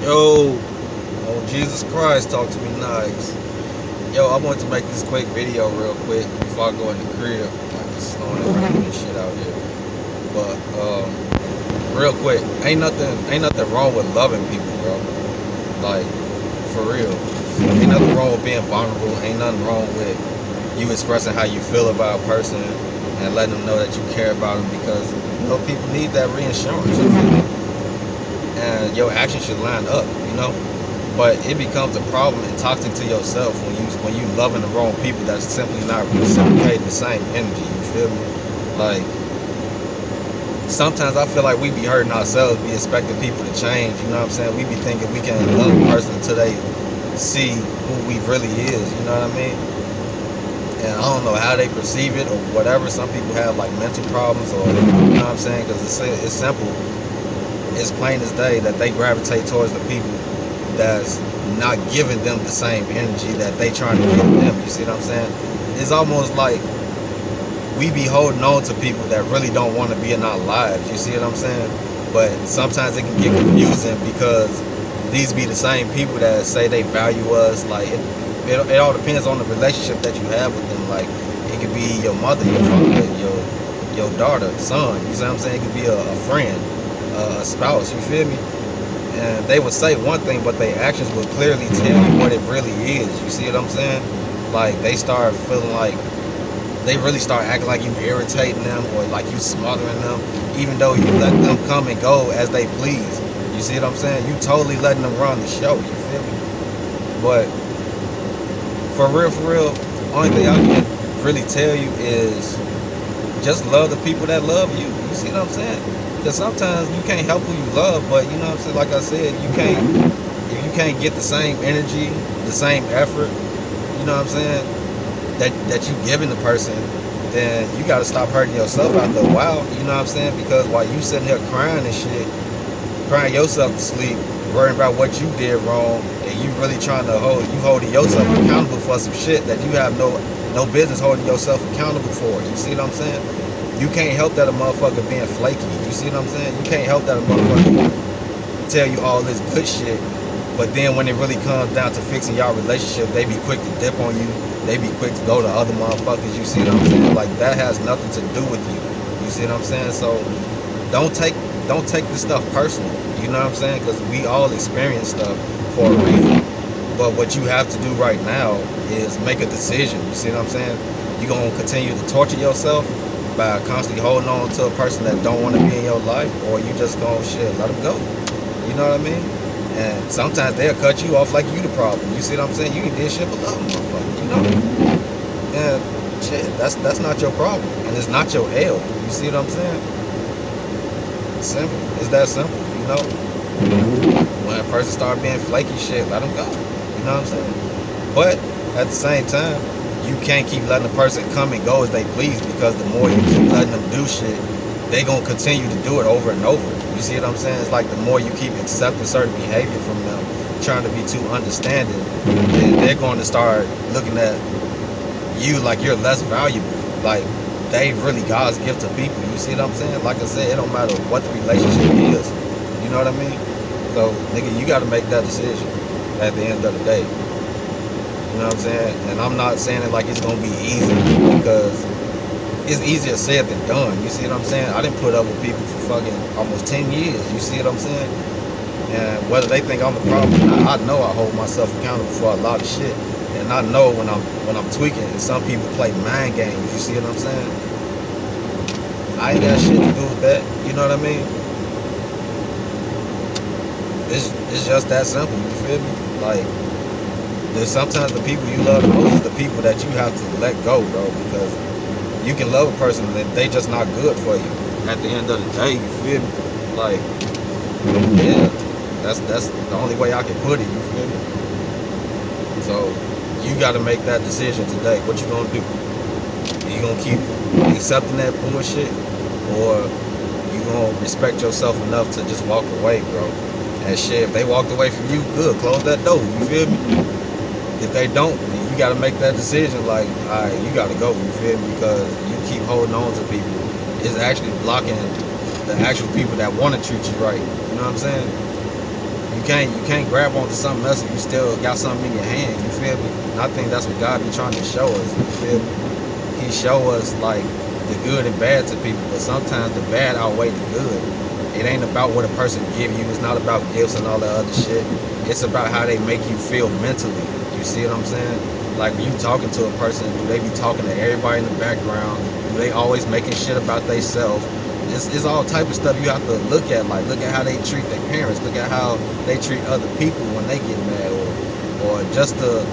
Yo, oh Jesus Christ, talk to me nice. Yo, I want to make this quick video real quick before I go in the crib. Like it's snowing and raining and shit out here. But real quick, ain't nothing wrong with loving people, bro. Like for real, ain't nothing wrong with being vulnerable. Ain't nothing wrong with you expressing how you feel about a person and letting them know that you care about them because people need that reassurance. You feel me? And your actions should line up, But it becomes a problem and toxic to yourself when you loving the wrong people that's simply not reciprocating the same energy. You feel me? Like sometimes I feel like we be hurting ourselves, be expecting people to change. You know what I'm saying? We be thinking we can't love a person until they see who we really is. You know what I mean? And I don't know how they perceive it or whatever. Some people have like mental problems or you know what I'm saying? Because it's simple. It's plain as day that they gravitate towards the people that's not giving them the same energy that they trying to give them. You see what I'm saying? It's almost like we be holding on to people that really don't want to be in our lives. You see what I'm saying? But sometimes it can get confusing because these be the same people that say they value us. Like it all depends on the relationship that you have with them. Like it could be your mother, your father, your daughter, son. You see what I'm saying? It could be a friend, a spouse. You feel me? And they would say one thing, but their actions would clearly tell you what it really is. You see what I'm saying? Like they start feeling like they really start acting like you irritating them or like you smothering them, even though you let them come and go as they please. You see what I'm saying? You totally letting them run the show. You feel me? But for real, only thing I can really tell you is just love the people that love you. You see what I'm saying? Because sometimes you can't help who you love, but you know what I'm saying? Like I said, if you can't get the same energy, the same effort, you know what I'm saying, that you giving the person, then you got to stop hurting yourself after a while. You know what I'm saying? Because while you sitting here crying and shit, crying yourself to sleep, worrying about what you did wrong, and you really trying to holding yourself accountable for some shit that you have no business holding yourself accountable for. You see what I'm saying? You can't help that a motherfucker being flaky. You see what I'm saying? You can't help that a motherfucker tell you all this good shit, but then when it really comes down to fixing y'all relationship, they be quick to dip on you. They be quick to go to other motherfuckers. You see what I'm saying? Like that has nothing to do with you. You see what I'm saying? So don't take this stuff personal. You know what I'm saying? Because we all experience stuff for a reason. But what you have to do right now is make a decision. You see what I'm saying? You gonna continue to torture yourself by constantly holding on to a person that don't want to be in your life, or you just gonna let them go. You know what I mean? And sometimes they'll cut you off like you the problem. You see what I'm saying? You ain't did shit but love them, motherfucker. You know? And shit, that's not your problem, and it's not your L. You see what I'm saying? It's simple. It's that simple. You know? When a person start being flaky, shit, let them go. You know what I'm saying? But at the same time, you can't keep letting a person come and go as they please, because the more you keep letting them do shit, they gonna continue to do it over and over. You see what I'm saying? It's like the more you keep accepting certain behavior from them, trying to be too understanding, then they're going to start looking at you like you're less valuable. Like they really God's gift to people. You see what I'm saying? Like I said, it don't matter what the relationship is. You know what I mean? So, nigga, you got to make that decision at the end of the day. You know what I'm saying? And I'm not saying it like it's going to be easy, because it's easier said than done. You see what I'm saying? I didn't put up with people for fucking almost 10 years. You see what I'm saying? And whether they think I'm the problem or not, I know I hold myself accountable for a lot of shit. And I know when I'm tweaking, and some people play mind games. You see what I'm saying? I ain't got shit to do with that. You know what I mean? It's just that simple. You feel me? Like, there's sometimes the people you love the most is the people that you have to let go, bro. Because you can love a person and they just not good for you. At the end of the day, you feel me? Like, yeah, that's the only way I can put it. You feel me? So you got to make that decision today. What you gonna do? You gonna keep accepting that bullshit, or you gonna respect yourself enough to just walk away, bro? And shit, if they walked away from you, good, close that door. You feel me? If they don't, you got to make that decision. Like, all right, you got to go. You feel me? Because you keep holding on to people, it's actually blocking the actual people that want to treat you right. You know what I'm saying? You You can't grab onto something else if you still got something in your hand. You feel me? And I think that's what God be trying to show us. You feel me? He show us like the good and bad to people, but sometimes the bad outweigh the good. It ain't about what a person give you. It's not about gifts and all that other shit. It's about how they make you feel mentally. You see what I'm saying? Like when you talking to a person, do they be talking to everybody in the background? Do they always making shit about themselves? It's all type of stuff you have to look at. Like look at how they treat their parents. Look at how they treat other people when they get mad, or just the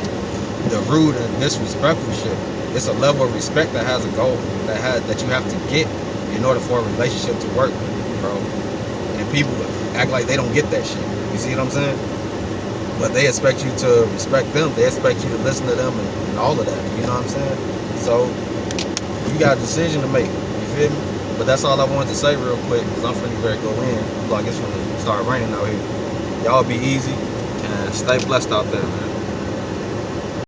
rude and disrespectful shit. It's a level of respect that has a goal that you have to get in order for a relationship to work, bro. And people act like they don't get that shit. You see what I'm saying? But they expect you to respect them. They expect you to listen to them and all of that. You know what I'm saying? So you got a decision to make. You feel me? But that's all I wanted to say real quick, because I'm finna ready to go in. Like it's finna start raining out here. Y'all be easy and stay blessed out there, man.